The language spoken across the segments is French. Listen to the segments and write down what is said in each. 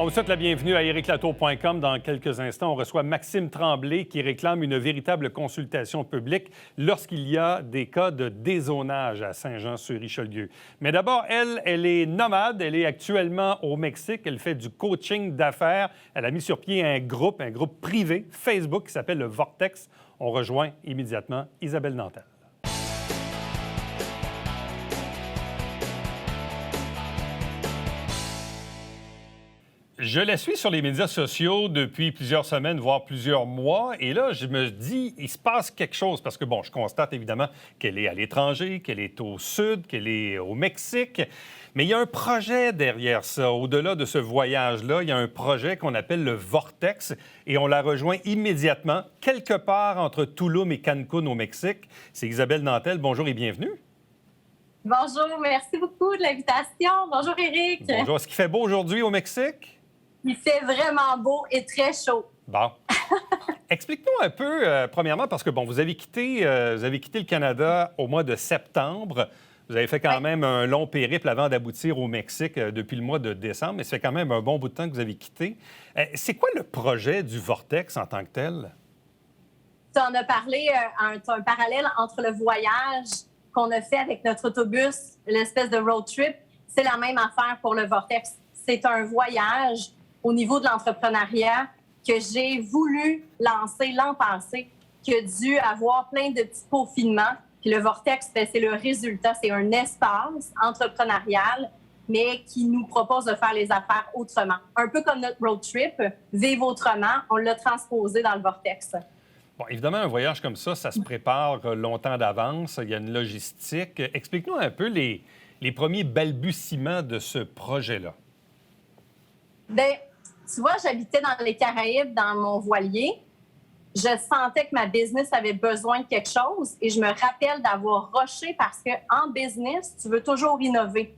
On vous souhaite la bienvenue à ériclatour.com. Dans quelques instants, on reçoit Maxime Tremblay qui réclame une véritable consultation publique lorsqu'il y a des cas de dézonage à Saint-Jean-sur-Richelieu. Mais d'abord, elle est nomade. Elle est actuellement au Mexique. Elle fait du coaching d'affaires. Elle a mis sur pied un groupe privé Facebook qui s'appelle le Vortex. On rejoint immédiatement Isabelle Nantel. Je la suis sur les médias sociaux depuis plusieurs semaines, voire plusieurs mois. Et là, je me dis, il se passe quelque chose. Parce que, bon, je constate évidemment qu'elle est à l'étranger, qu'elle est au sud, qu'elle est au Mexique. Mais il y a un projet derrière ça. Au-delà de ce voyage-là, il y a un projet qu'on appelle le Vortex. Et on la rejoint immédiatement, quelque part entre Tulum et Cancun au Mexique. C'est Isabelle Nantel. Bonjour et bienvenue. Bonjour, merci beaucoup de l'invitation. Bonjour, Éric. Bonjour. Est-ce qu'il fait beau aujourd'hui au Mexique? Il fait vraiment beau et très chaud. Bon. Explique-nous un peu, premièrement, parce que, bon, vous avez quitté le Canada au mois de septembre. Vous avez fait quand même un long périple avant d'aboutir au Mexique depuis le mois de décembre, mais ça fait quand même un bon bout de temps que vous avez quitté. C'est quoi le projet du Vortex en tant que tel? Tu en as parlé, un parallèle entre le voyage qu'on a fait avec notre autobus, l'espèce de road trip. C'est la même affaire pour le Vortex. C'est un voyage au niveau de l'entrepreneuriat que j'ai voulu lancer l'an passé, qui a dû avoir plein de petits peaufinements. Puis le Vortex, c'est le résultat. C'est un espace entrepreneurial, mais qui nous propose de faire les affaires autrement. Un peu comme notre road trip, vivre autrement, on l'a transposé dans le Vortex. Bon, évidemment, un voyage comme ça se prépare longtemps d'avance. Il y a une logistique. Explique-nous un peu les premiers balbutiements de ce projet-là. Bien, tu vois, j'habitais dans les Caraïbes, dans mon voilier. Je sentais que ma business avait besoin de quelque chose et je me rappelle d'avoir rushé parce qu'en business, tu veux toujours innover.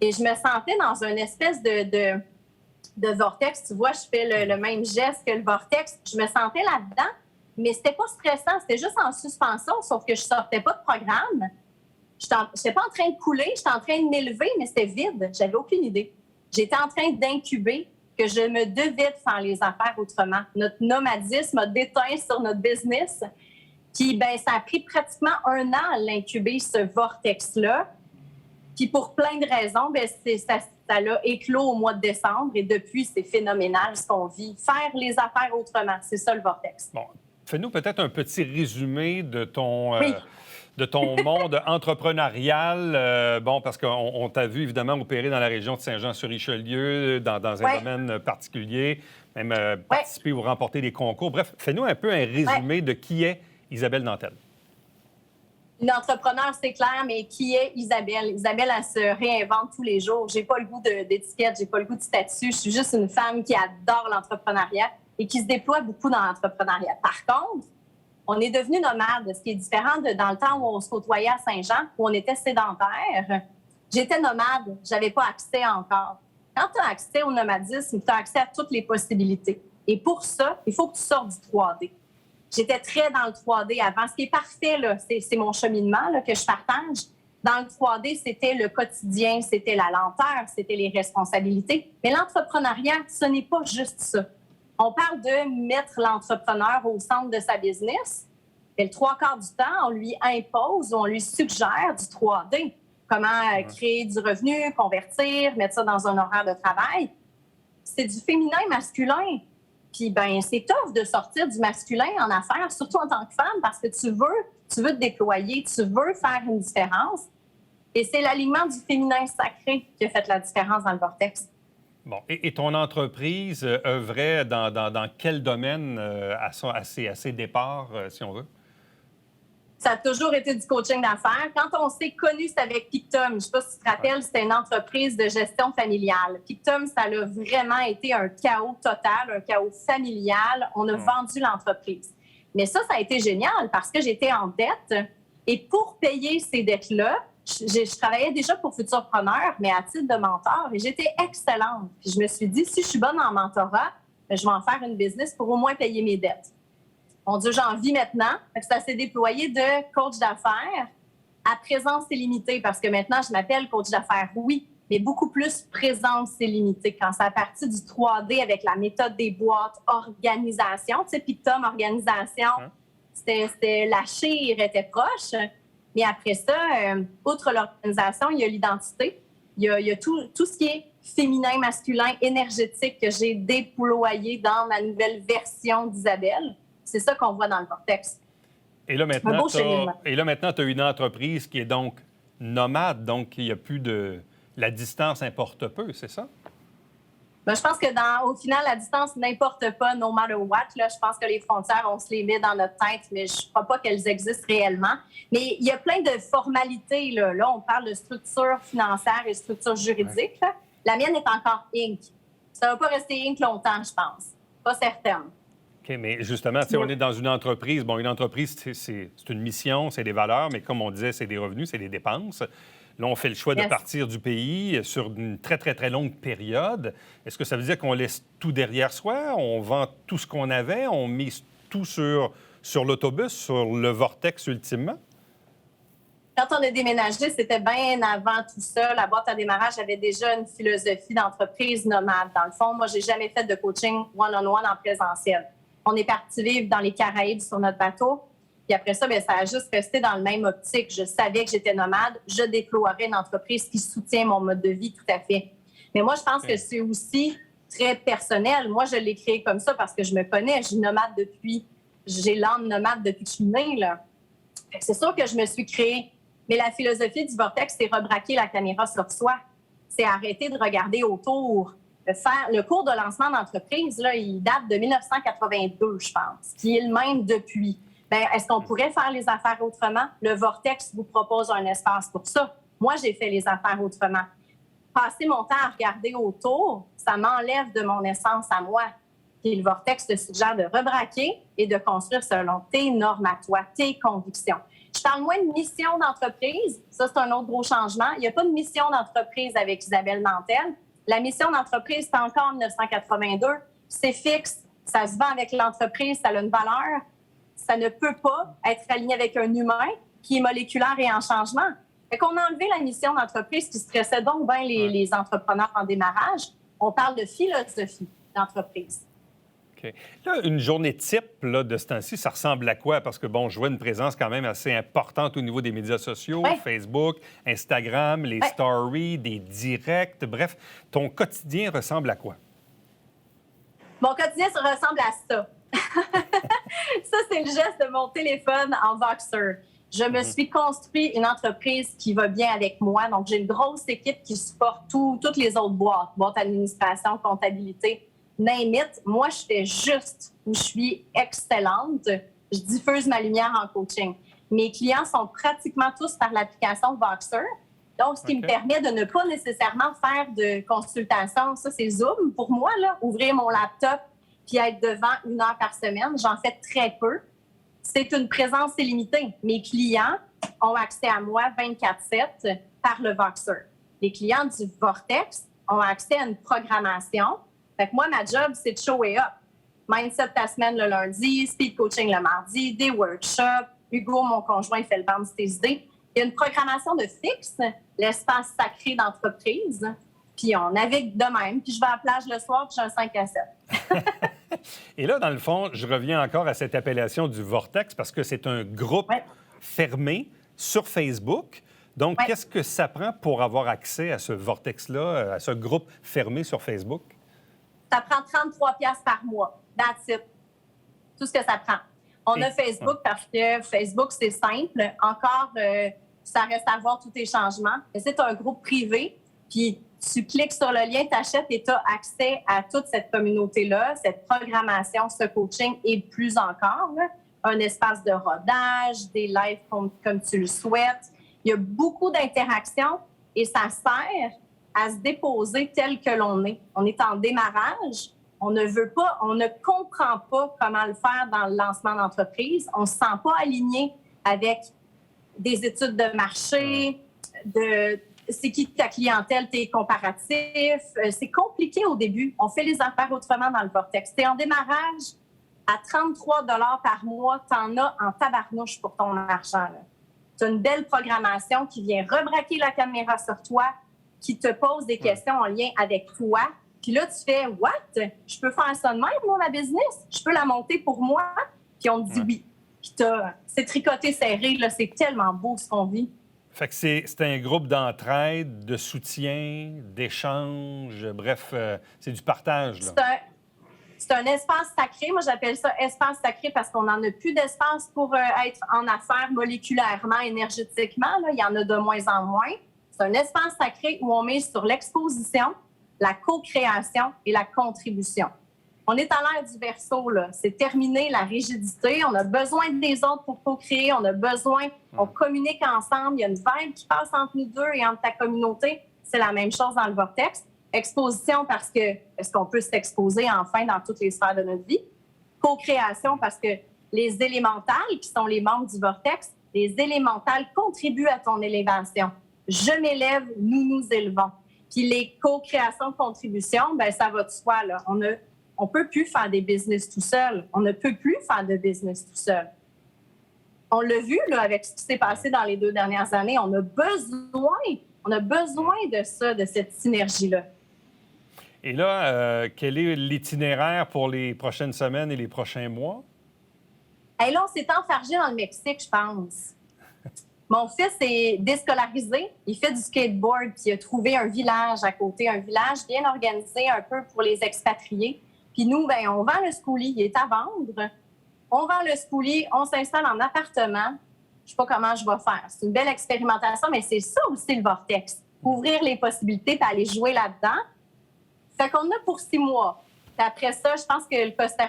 Et je me sentais dans une espèce de vortex. Tu vois, je fais le même geste que le vortex. Je me sentais là-dedans, mais c'était pas stressant. C'était juste en suspension, sauf que je sortais pas de programme. Je n'étais pas en train de couler, j'étais en train de m'élever, mais c'était vide. J'avais aucune idée. J'étais en train d'incuber que je me devais de faire les affaires autrement. Notre nomadisme a déteint sur notre business. Puis, bien, ça a pris pratiquement 1 an à l'incuber, ce vortex-là. Puis, pour plein de raisons, bien, ça l'a éclos au mois de décembre. Et depuis, c'est phénoménal ce qu'on vit. Faire les affaires autrement, c'est ça le vortex. Bon, fais-nous peut-être un petit résumé de ton... de ton monde entrepreneurial, bon, parce qu'on t'a vu évidemment opérer dans la région de Saint-Jean-sur-Richelieu, dans un domaine particulier, même participer ou remporter des concours. Bref, fais-nous un peu un résumé de qui est Isabelle Nantel. Une entrepreneur, c'est clair, mais qui est Isabelle? Isabelle, elle se réinvente tous les jours. J'ai pas le goût d'étiquette, j'ai pas le goût de statut. Je suis juste une femme qui adore l'entrepreneuriat et qui se déploie beaucoup dans l'entrepreneuriat. Par contre, on est devenu nomade, ce qui est différent de dans le temps où on se côtoyait à Saint-Jean, où on était sédentaire. J'étais nomade, je n'avais pas accès encore. Quand tu as accès au nomadisme, tu as accès à toutes les possibilités. Et pour ça, il faut que tu sortes du 3D. J'étais très dans le 3D avant. Ce qui est parfait, là, c'est mon cheminement là, que je partage. Dans le 3D, c'était le quotidien, c'était la lenteur, c'était les responsabilités. Mais l'entrepreneuriat, ce n'est pas juste ça. On parle de mettre l'entrepreneur au centre de sa business. Et le 3/4 du temps, on lui impose, on lui suggère du 3D. Comment créer du revenu, convertir, mettre ça dans un horaire de travail. C'est du féminin masculin. Puis, ben c'est tough de sortir du masculin en affaires, surtout en tant que femme, parce que tu veux te déployer, tu veux faire une différence. Et c'est l'alignement du féminin sacré qui a fait la différence dans le vortex. Bon. Et ton entreprise œuvrait dans quel domaine à ses départs, si on veut? Ça a toujours été du coaching d'affaires. Quand on s'est connus, c'était avec Pictum. Je ne sais pas si tu te rappelles, c'était une entreprise de gestion familiale. Pictum, ça a vraiment été un chaos total, un chaos familial. On a vendu l'entreprise. Mais ça a été génial parce que j'étais en dette. Et pour payer ces dettes-là, je travaillais déjà pour Futurpreneur, mais à titre de mentor. Et j'étais excellente. Puis je me suis dit, si je suis bonne en mentorat, je vais en faire une business pour au moins payer mes dettes. Mon Dieu, j'en vis maintenant. Ça s'est déployé de coach d'affaires à présence illimitée parce que maintenant, je m'appelle coach d'affaires, oui, mais beaucoup plus présence illimitée. Quand c'est à partir du 3D avec la méthode des boîtes, organisation, tu sais, Pictum, organisation, la chire était proche. Mais après ça, outre l'organisation, il y a l'identité. Il y a tout ce qui est féminin, masculin, énergétique que j'ai déployé dans ma nouvelle version d'Isabelle. C'est ça qu'on voit dans le Vortex. Et là, maintenant, tu as une entreprise qui est donc nomade, donc il n'y a plus de... La distance importe peu, c'est ça? Bien, je pense que au final, la distance n'importe pas, no matter what. Là, je pense que les frontières, on se les met dans notre tête, mais je ne crois pas qu'elles existent réellement. Mais il y a plein de formalités. Là, on parle de structure financière et structure juridique. Ouais. La mienne est encore Inc. Ça ne va pas rester Inc. longtemps, je pense. Pas certaine. OK, mais justement, on est dans une entreprise. Bon, une entreprise, c'est une mission, c'est des valeurs, mais comme on disait, c'est des revenus, c'est des dépenses. Là, on fait le choix de partir du pays sur une très, très, très longue période. Est-ce que ça veut dire qu'on laisse tout derrière soi? On vend tout ce qu'on avait? On mise tout sur l'autobus, sur le Vortex ultimement? Quand on a déménagé, c'était bien avant tout ça. La boîte à démarrage avait déjà une philosophie d'entreprise nomade. Dans le fond, moi, j'ai jamais fait de coaching one-on-one en présentiel. On est parti vivre dans les Caraïbes sur notre bateau. Puis après ça, bien, ça a juste resté dans le même optique. Je savais que j'étais nomade. Je déploierais une entreprise qui soutient mon mode de vie tout à fait. Mais moi, je pense que c'est aussi très personnel. Moi, je l'ai créé comme ça parce que je me connais. J'ai l'âme nomade depuis que je suis née, là. Fait que c'est sûr que je me suis créée. Mais la philosophie du Vortex, c'est rebraquer la caméra sur soi. C'est arrêter de regarder autour. Le cours de lancement d'entreprise, là, il date de 1982, je pense, qui est le même depuis. Bien, est-ce qu'on pourrait faire les affaires autrement? Le Vortex vous propose un espace pour ça. Moi, j'ai fait les affaires autrement. Passer mon temps à regarder autour, ça m'enlève de mon essence à moi. Puis le Vortex te suggère de rebraquer et de construire selon tes normes à toi, tes convictions. Je parle moins de mission d'entreprise. Ça, c'est un autre gros changement. Il n'y a pas de mission d'entreprise avec Isabelle Nantel. La mission d'entreprise, c'est encore en 1982. C'est fixe. Ça se vend avec l'entreprise. Ça a une valeur. Ça ne peut pas être aligné avec un humain qui est moléculaire et en changement. Fait qu'on a enlevé la mission d'entreprise qui stressait donc bien les entrepreneurs en démarrage. On parle de philosophie d'entreprise. OK. Là, une journée type là, de ce temps-ci, ça ressemble à quoi? Parce que, bon, je vois une présence quand même assez importante au niveau des médias sociaux, Facebook, Instagram, les stories, des directs. Bref, ton quotidien ressemble à quoi? Mon quotidien ressemble à ça. Ça, c'est le geste de mon téléphone en Voxer. Je me suis construit une entreprise qui va bien avec moi. Donc, j'ai une grosse équipe qui supporte toutes les autres boîtes administration, comptabilité, name it. Moi, je fais juste où je suis excellente. Je diffuse ma lumière en coaching. Mes clients sont pratiquement tous par l'application Voxer. Donc, ce qui me permet de ne pas nécessairement faire de consultation. Ça, c'est Zoom pour moi, là. Ouvrir mon laptop puis être devant 1 heure par semaine. J'en fais très peu. C'est une présence illimitée. Mes clients ont accès à moi 24/7 par le Voxer. Les clients du Vortex ont accès à une programmation. Fait que moi, ma job, c'est de show up. Mindset ta semaine le lundi, speed coaching le mardi, des workshops. Hugo, mon conjoint, fait le bounce tes idées. Il y a une programmation de fixe, l'espace sacré d'entreprise. Puis on navigue de même. Puis je vais à la plage le soir, puis j'ai un 5 à 7. Et là, dans le fond, je reviens encore à cette appellation du Vortex parce que c'est un groupe fermé sur Facebook. Donc, qu'est-ce que ça prend pour avoir accès à ce Vortex-là, à ce groupe fermé sur Facebook? Ça prend 33$ par mois. That's it. Tout ce que ça prend. On a Facebook parce que Facebook, c'est simple. Encore, ça reste à voir tous tes changements. C'est un groupe privé, puis tu cliques sur le lien, t'achètes et tu as accès à toute cette communauté-là, cette programmation, ce coaching et plus encore. Là, un espace de rodage, des lives comme tu le souhaites. Il y a beaucoup d'interactions et ça sert à se déposer tel que l'on est. On est en démarrage. On ne comprend pas comment le faire dans le lancement d'entreprise. On ne se sent pas aligné avec des études de marché, c'est qui ta clientèle, tes comparatifs. C'est compliqué au début. On fait les affaires autrement dans le Vortex. Tu es en démarrage à 33$ par mois. Tu en as en tabarnouche pour ton argent. Tu as une belle programmation qui vient rebraquer la caméra sur toi, qui te posent des questions en lien avec toi. Puis là, tu fais « What? Je peux faire ça de même, moi, ma business? Je peux la monter pour moi? » Puis on te dit oui. Puis c'est tricoté serré, là, c'est tellement beau ce qu'on vit. Fait que c'est un groupe d'entraide, de soutien, d'échange, bref, c'est du partage, là. C'est un espace sacré. Moi, j'appelle ça espace sacré parce qu'on n'en a plus d'espace pour être en affaires moléculairement, énergétiquement. Là. Il y en a de moins en moins. C'est un espace sacré où on mise sur l'exposition, la co-création et la contribution. On est à l'ère du Verseau, là. C'est terminé la rigidité. On a besoin des autres pour co-créer. On communique ensemble. Il y a une vibe qui passe entre nous deux et entre ta communauté. C'est la même chose dans le vortex. Exposition parce que est-ce qu'on peut s'exposer enfin dans toutes les sphères de notre vie? Co-création parce que les élémentales, qui sont les membres du vortex, les élémentales contribuent à ton élévation. Je m'élève, nous nous élevons. Puis les co-créations, contributions, bien, ça va de soi, là. On peut plus faire des business tout seul. On ne peut plus faire de business tout seul. On l'a vu, là, avec ce qui s'est passé dans les 2 dernières années. On a besoin de ça, de cette synergie-là. Et là, quel est l'itinéraire pour les prochaines semaines et les prochains mois? Et là, on s'est enfargé dans le Mexique, je pense. Mon fils est déscolarisé. Il fait du skateboard, puis il a trouvé un village à côté, un village bien organisé un peu pour les expatriés. Puis nous, bien, on vend le schoolie. Il est à vendre. On vend le schoolie, on s'installe en appartement. Je ne sais pas comment je vais faire. C'est une belle expérimentation, mais c'est ça aussi le vortex. Ouvrir les possibilités et aller jouer là-dedans. Fait qu'on a pour 6 mois. Puis après ça, je pense que le Costa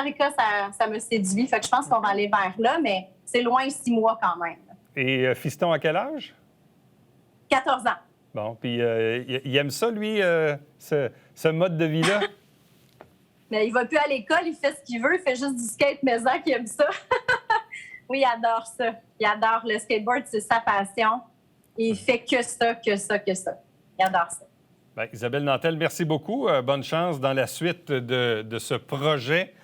Rica, ça me séduit. Fait que je pense qu'on va aller vers là, mais c'est loin 6 mois quand même. Et fiston, à quel âge? 14 ans. Bon, puis il aime ça, lui, ce mode de vie-là? Mais il va plus à l'école, il fait ce qu'il veut, il fait juste du skate maison, qui aime ça. Oui, il adore ça. Il adore le skateboard, c'est sa passion. Et il fait que ça. Il adore ça. Bien, Isabelle Nantel, merci beaucoup. Bonne chance dans la suite de ce projet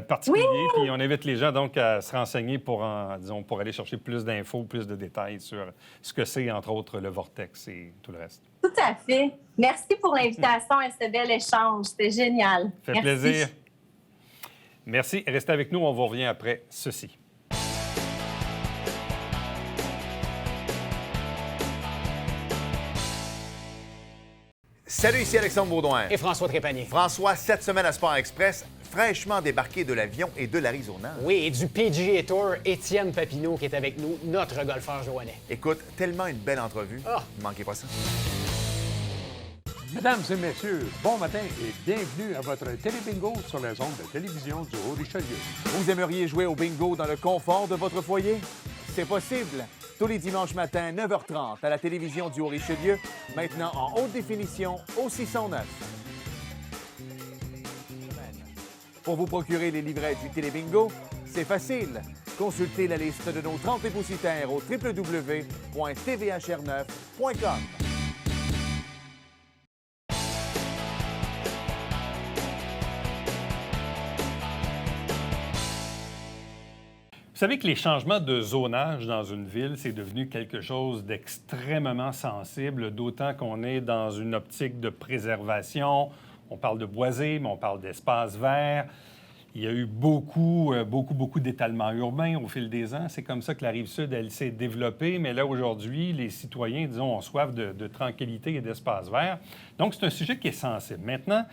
particulier. Oui! Puis on invite les gens donc à se renseigner pour aller chercher plus d'infos, plus de détails sur ce que c'est, entre autres, le vortex et tout le reste. Tout à fait. Merci pour l'invitation et ce bel échange. C'était génial. Ça fait plaisir. Merci. Restez avec nous. On vous revient après ceci. Salut, ici Alexandre Baudouin. Et François Trépanier. François, cette semaine à Sport Express, fraîchement débarqué de l'avion et de l'Arizona. Oui, et du PGA Tour, Étienne Papineau qui est avec nous, notre golfeur joannais. Écoute, tellement une belle entrevue. Ne manquez pas ça. Mesdames et messieurs, bon matin et bienvenue à votre télé-bingo sur les ondes de télévision du Haut-Richelieu. Vous aimeriez jouer au bingo dans le confort de votre foyer? C'est possible. Tous les dimanches matins, 9h30, à la télévision du Haut-Richelieu, maintenant en haute définition au 609. Pour vous procurer les livrets du Télébingo, c'est facile. Consultez la liste de nos 30 dépositaires au www.tvhr9.com. Vous savez que les changements de zonage dans une ville, c'est devenu quelque chose d'extrêmement sensible, d'autant qu'on est dans une optique de préservation. On parle de boisés, mais on parle d'espaces verts. Il y a eu beaucoup d'étalement urbain au fil des ans. C'est comme ça que la Rive-Sud, elle s'est développée. Mais là, aujourd'hui, les citoyens, disons, ont soif de tranquillité et d'espaces verts. Donc, c'est un sujet qui est sensible. Maintenant,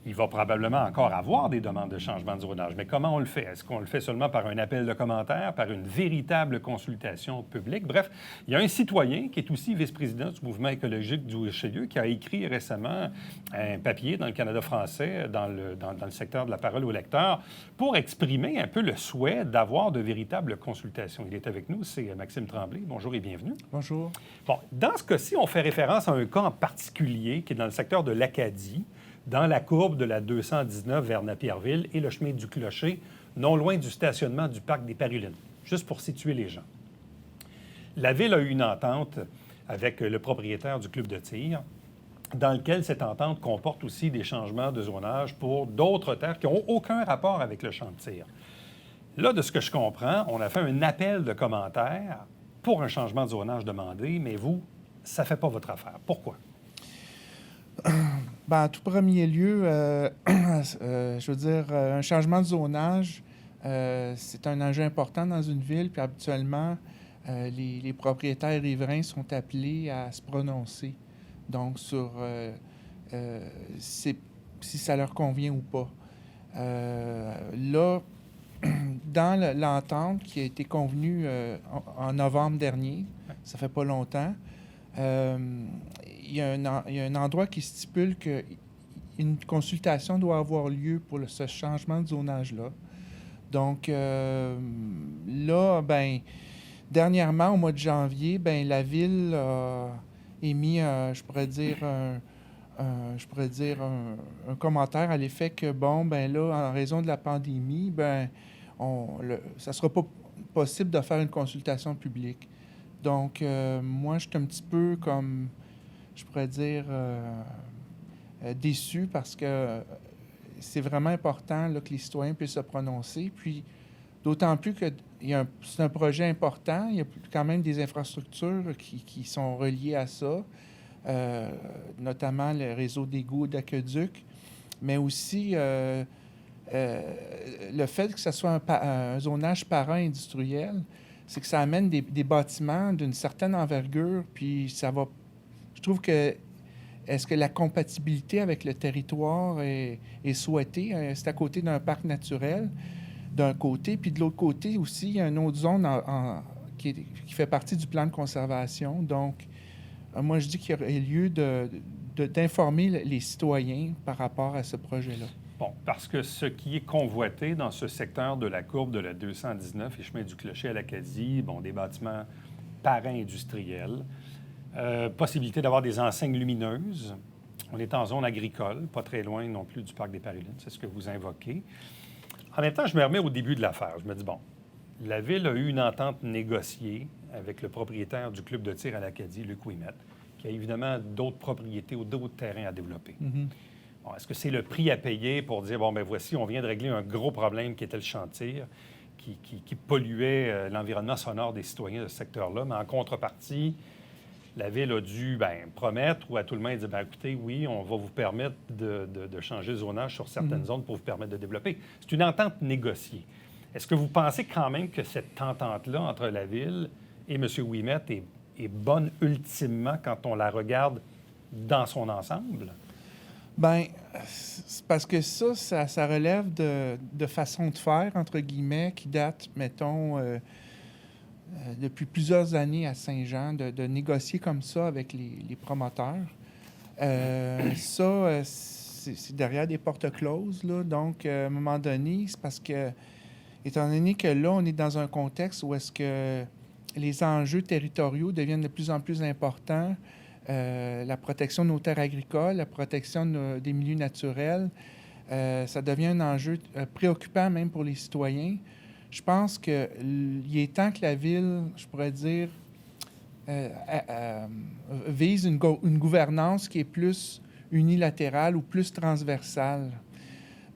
il va probablement encore avoir des demandes de changement de zonage. Mais comment on le fait? Est-ce qu'on le fait seulement par un appel de commentaires, par une véritable consultation publique? Bref, il y a un citoyen qui est aussi vice-président du mouvement écologique du Richelieu qui a écrit récemment un papier dans le Canada français, dans le secteur de la parole au lecteur, pour exprimer un peu le souhait d'avoir de véritables consultations. Il est avec nous, c'est Maxime Tremblay. Bonjour et bienvenue. Bonjour. Bon, dans ce cas-ci, on fait référence à un cas en particulier qui est dans le secteur de l'Acadie, dans la courbe de la 219 vers Napierville et le chemin du Clocher, non loin du stationnement du parc des Parulines, juste pour situer les gens. La Ville a eu une entente avec le propriétaire du club de tir, dans lequel cette entente comporte aussi des changements de zonage pour d'autres terres qui n'ont aucun rapport avec le champ de tir. Là, de ce que je comprends, on a fait un appel de commentaires pour un changement de zonage demandé, mais vous ça ne fait pas votre affaire. Pourquoi? En tout premier lieu, je veux dire, un changement de zonage, c'est un enjeu important dans une ville, puis habituellement, les propriétaires riverains sont appelés à se prononcer, donc sur si ça leur convient ou pas. Là, dans l'entente qui a été convenue en novembre dernier, ça fait pas longtemps, il y a un endroit qui stipule qu'une consultation doit avoir lieu pour ce changement de zonage-là. Donc, là, dernièrement, au mois de janvier, la Ville a émis, je pourrais dire un commentaire à l'effet que, là, en raison de la pandémie, ça ne sera pas possible de faire une consultation publique. Donc, moi, je suis un petit peu comme, je pourrais dire, déçu parce que c'est vraiment important là, que les citoyens puissent se prononcer. Puis, d'autant plus que c'est un projet important. Il y a quand même des infrastructures qui sont reliées à ça, notamment le réseau d'égouts d'aqueduc, mais aussi le fait que ce soit un zonage parent-industriel, c'est que ça amène des bâtiments d'une certaine envergure, puis ça va... Je trouve que est-ce que la compatibilité avec le territoire est souhaitée? C'est à côté d'un parc naturel, d'un côté, puis de l'autre côté aussi, il y a une autre zone qui fait partie du plan de conservation. Donc, moi, je dis qu'il y aurait lieu d'informer les citoyens par rapport à ce projet-là. Bon, parce que ce qui est convoité dans ce secteur de la courbe de la 219 et chemin du Clocher à l'Acadie, des bâtiments para-industriels, possibilité d'avoir des enseignes lumineuses. On est en zone agricole, pas très loin non plus du parc des Parulines, c'est ce que vous invoquez. En même temps, je me remets au début de l'affaire. Je me dis, la Ville a eu une entente négociée avec le propriétaire du club de tir à l'Acadie, Luc Ouimet, qui a évidemment d'autres propriétés ou d'autres terrains à développer. Mm-hmm. Bon, est-ce que c'est le prix à payer pour dire, voici, on vient de régler un gros problème qui était le chantier, qui polluait l'environnement sonore des citoyens de ce secteur-là, mais en contrepartie, la Ville a dû promettre ou à tout le moins dire, écoutez, oui, on va vous permettre de changer le zonage sur certaines zones pour vous permettre de développer. C'est une entente négociée. Est-ce que vous pensez quand même que cette entente-là entre la Ville et M. Ouimet est bonne ultimement quand on la regarde dans son ensemble? C'est parce que ça relève de façon de faire, entre guillemets, qui date, mettons, depuis plusieurs années à Saint-Jean, de négocier comme ça avec les promoteurs. C'est derrière des portes closes, là. Donc, à un moment donné, c'est parce que, étant donné que là, on est dans un contexte où est-ce que les enjeux territoriaux deviennent de plus en plus importants, la protection de nos terres agricoles, la protection des milieux naturels, ça devient un enjeu préoccupant même pour les citoyens. Je pense qu'il est temps que la Ville, je pourrais dire, vise une gouvernance qui est plus unilatérale ou plus transversale.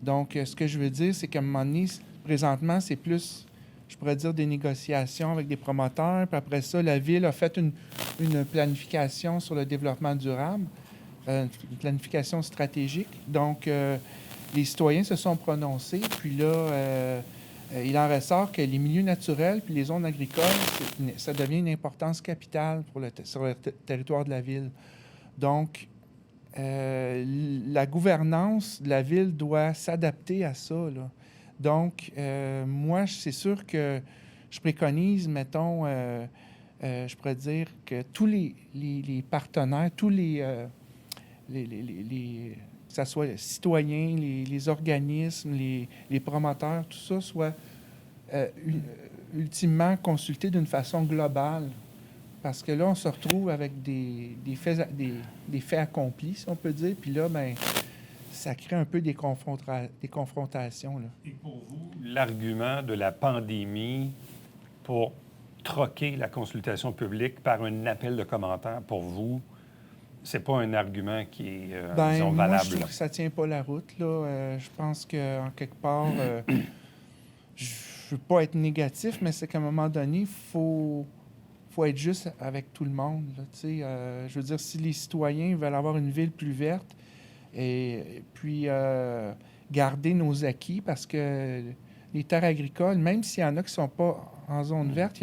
Donc, ce que je veux dire, c'est qu'à un moment donné, présentement, c'est plus, je pourrais dire, des négociations avec des promoteurs. Puis après ça, la Ville a fait une planification sur le développement durable, une planification stratégique. Donc, les citoyens se sont prononcés. Puis là, il en ressort que les milieux naturels puis les zones agricoles, ça devient une importance capitale sur le territoire de la Ville. Donc, la gouvernance de la Ville doit s'adapter à ça, là. Donc, moi, c'est sûr que je préconise, mettons, je pourrais dire que tous les partenaires, tous que ce soit les citoyens, les organismes, les promoteurs, tout ça soit ultimement consulté d'une façon globale. Parce que là, on se retrouve avec des faits accomplis, si on peut dire. Puis là, ça crée un peu des confrontations. Là. Et pour vous, l'argument de la pandémie pour troquer la consultation publique par un appel de commentaires, pour vous, c'est pas un argument qui est, disons, valable? Moi, je trouve que ça tient pas la route. Là. Je pense qu'en quelque part, je veux pas être négatif, mais c'est qu'à un moment donné, il faut faut être juste avec tout le monde. Là, je veux dire, si les citoyens veulent avoir une ville plus verte et puis garder nos acquis, parce que les terres agricoles, même s'il y en a qui ne sont pas en zone verte,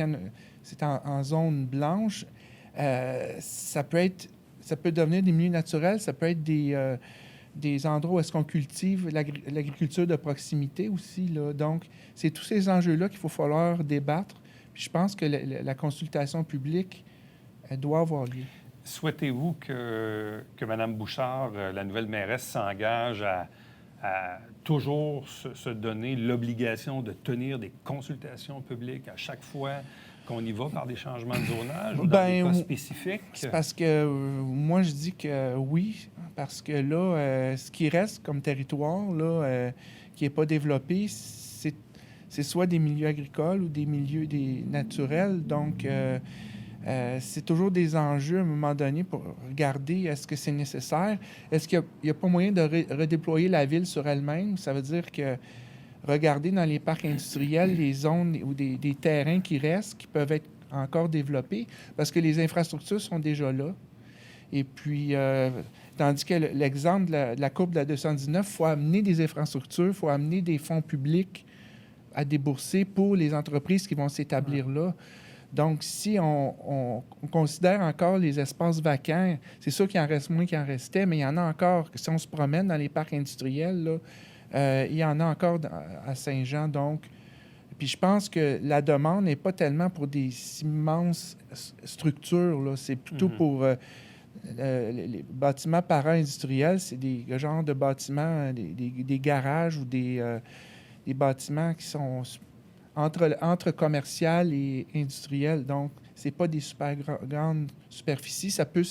c'est en zone blanche, ça peut devenir des milieux naturels, ça peut être des endroits où est-ce qu'on cultive l'agriculture de proximité aussi. Là. Donc, c'est tous ces enjeux-là qu'il faut falloir débattre. Puis je pense que la consultation publique doit avoir lieu. Souhaitez-vous que Mme Bouchard, la nouvelle mairesse, s'engage à toujours se donner l'obligation de tenir des consultations publiques à chaque fois qu'on y va par des changements de zonage ou dans des cas spécifiques? C'est parce que moi, je dis que oui, parce que là, ce qui reste comme territoire, là, qui n'est pas développé, c'est soit des milieux agricoles ou des milieux naturels. Donc, c'est toujours des enjeux à un moment donné pour regarder est-ce que c'est nécessaire. Est-ce qu'il n'y a pas moyen de redéployer la ville sur elle-même? Ça veut dire que regarder dans les parcs industriels les zones ou des terrains qui restent, qui peuvent être encore développés, parce que les infrastructures sont déjà là. Et puis, tandis que l'exemple de la courbe de la 219, il faut amener des infrastructures, il faut amener des fonds publics à débourser pour les entreprises qui vont s'établir là. Donc, si on considère encore les espaces vacants, c'est sûr qu'il en reste moins qu'il en restait, mais il y en a encore. Si on se promène dans les parcs industriels, là, il y en a encore à Saint-Jean. Donc, puis je pense que la demande n'est pas tellement pour des immenses structures, là. C'est plutôt pour les bâtiments para-industriels. C'est des genres de bâtiments, des garages ou des bâtiments qui sont entre commercial et industriel. Donc, c'est pas des super grandes superficies. Ça peut,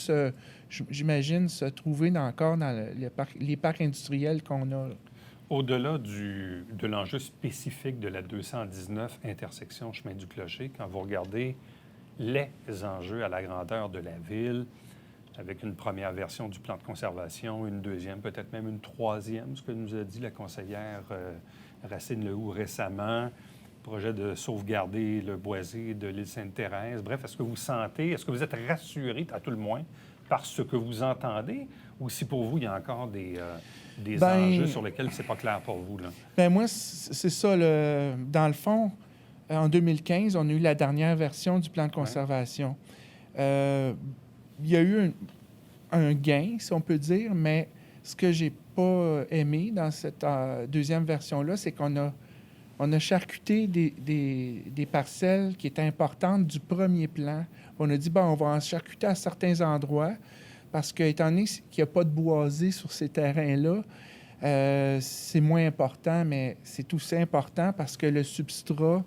j'imagine, se trouver encore dans les parcs industriels qu'on a. Au-delà de l'enjeu spécifique de la 219 intersection chemin du Clocher, quand vous regardez les enjeux à la grandeur de la ville, avec une première version du plan de conservation, une deuxième, peut-être même une troisième, ce que nous a dit la conseillère Racine Lehoux récemment, projet de sauvegarder le boisé de l'île Sainte-Thérèse. Bref, est-ce que vous êtes rassuré, à tout le moins, par ce que vous entendez, ou si pour vous, il y a encore des enjeux sur lesquels c'est pas clair pour vous? Là? Bien, moi, c'est ça. Dans le fond, en 2015, on a eu la dernière version du plan de conservation. Il y a eu un gain, si on peut dire, mais ce que j'ai pas aimé dans cette deuxième version-là, c'est qu'on a charcuté des parcelles qui étaient importantes du premier plan. On a dit, bon, on va en charcuter à certains endroits parce que, étant donné qu'il n'y a pas de boisé sur ces terrains-là, c'est moins important, mais c'est aussi important parce que le substrat,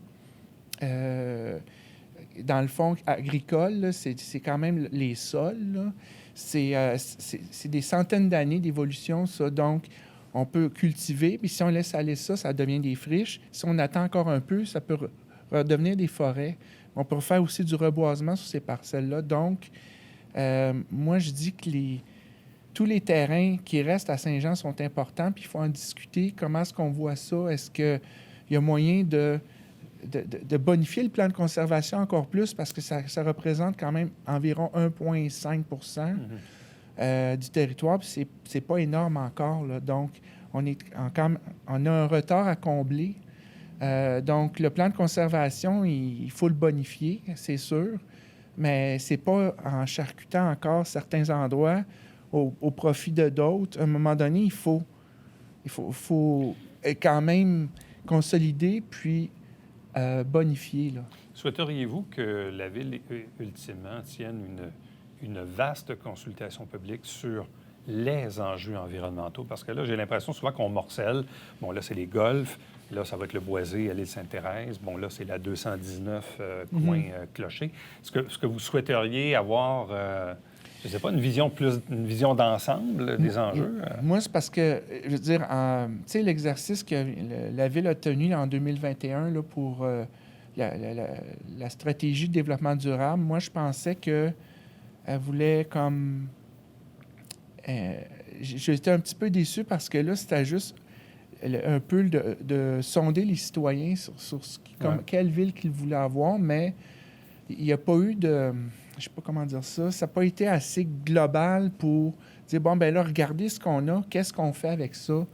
dans le fond agricole, là, c'est quand même les sols. Là. C'est des centaines d'années d'évolution, ça. Donc, on peut cultiver, puis si on laisse aller ça, ça devient des friches. Si on attend encore un peu, ça peut redevenir des forêts. On peut faire aussi du reboisement sur ces parcelles-là. Donc, moi, je dis que tous les terrains qui restent à Saint-Jean sont importants, puis il faut en discuter. Comment est-ce qu'on voit ça? Est-ce qu'il y a moyen de bonifier le plan de conservation encore plus, parce que ça représente quand même environ 1,5 du territoire, puis c'est pas énorme encore. Là. Donc, on a un retard à combler. Donc, le plan de conservation, il faut le bonifier, c'est sûr, mais c'est pas en charcutant encore certains endroits au profit de d'autres. À un moment donné, il faut quand même consolider, puis bonifier. Là. Souhaiteriez-vous que la Ville, ultimement, tienne une vaste consultation publique sur les enjeux environnementaux? Parce que là, j'ai l'impression souvent qu'on morcelle. Bon, là, c'est les golfs. Là, ça va être le boisé à l'île Sainte-Thérèse. Bon, là, c'est la 219 coin Clocher. Est-ce que vous souhaiteriez avoir, je ne sais pas, une vision d'ensemble des enjeux? Moi, c'est parce que, je veux dire, tu sais, l'exercice que la Ville a tenu en 2021 là, pour la stratégie de développement durable, moi, je pensais qu'elle voulait comme... J'étais un petit peu déçu parce que là, c'était juste un peu de sonder les citoyens sur quelle ville qu'ils voulaient avoir, mais il n'y a pas eu de... Je ne sais pas comment dire ça. Ça n'a pas été assez global pour dire, bon, ben là, regardez ce qu'on a, qu'est-ce qu'on fait avec ça.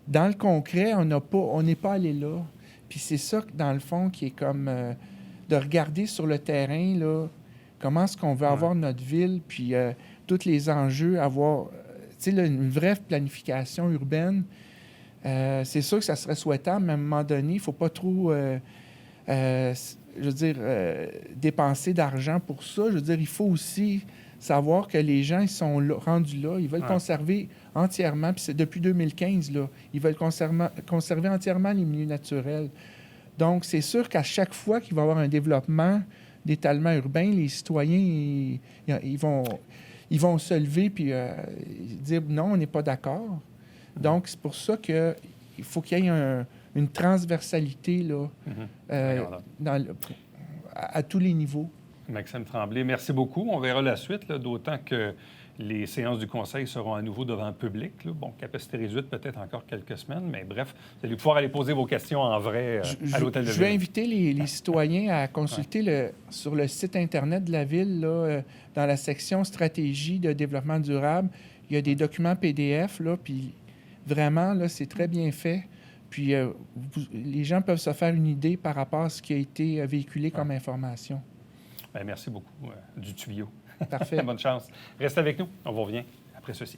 Dans le concret, on n'est pas allé là. Puis c'est ça, dans le fond, qui est comme de regarder sur le terrain, là, comment est-ce qu'on veut avoir notre ville, puis tous les enjeux, avoir une vraie planification urbaine. C'est sûr que ça serait souhaitable, mais à un moment donné, il ne faut pas trop, dépenser d'argent pour ça. Je veux dire, il faut aussi savoir que les gens, ils sont rendus là, ils veulent conserver entièrement, puis c'est depuis 2015, là, ils veulent conserver entièrement les milieux naturels. Donc, c'est sûr qu'à chaque fois qu'il va y avoir un développement d'étalement urbain, les citoyens, ils vont se lever puis dire non, on n'est pas d'accord. Donc, c'est pour ça qu'il faut qu'il y ait une transversalité là, à tous les niveaux. Maxime Tremblay, merci beaucoup. On verra la suite, là, d'autant que les séances du Conseil seront à nouveau devant le public. Là. Bon, capacité réduite peut-être encore quelques semaines, mais bref, vous allez pouvoir aller poser vos questions en vrai à l'Hôtel de Ville. Je vais inviter les citoyens à consulter sur le site Internet de la Ville, là, dans la section stratégie de développement durable. Il y a des documents PDF, là, puis vraiment, là, c'est très bien fait. Puis les gens peuvent se faire une idée par rapport à ce qui a été véhiculé comme information. Bien, merci beaucoup du tuyau. Parfait. Bonne chance. Restez avec nous. On vous revient après ceci.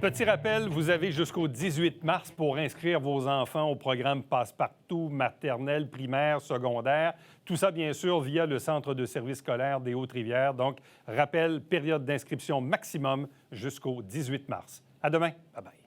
Petit rappel, vous avez jusqu'au 18 mars pour inscrire vos enfants au programme Passe-Partout, maternelle, primaire, secondaire. Tout ça, bien sûr, via le Centre de services scolaires des Hautes-Rivières. Donc, rappel, période d'inscription maximum jusqu'au 18 mars. À demain. Bye-bye.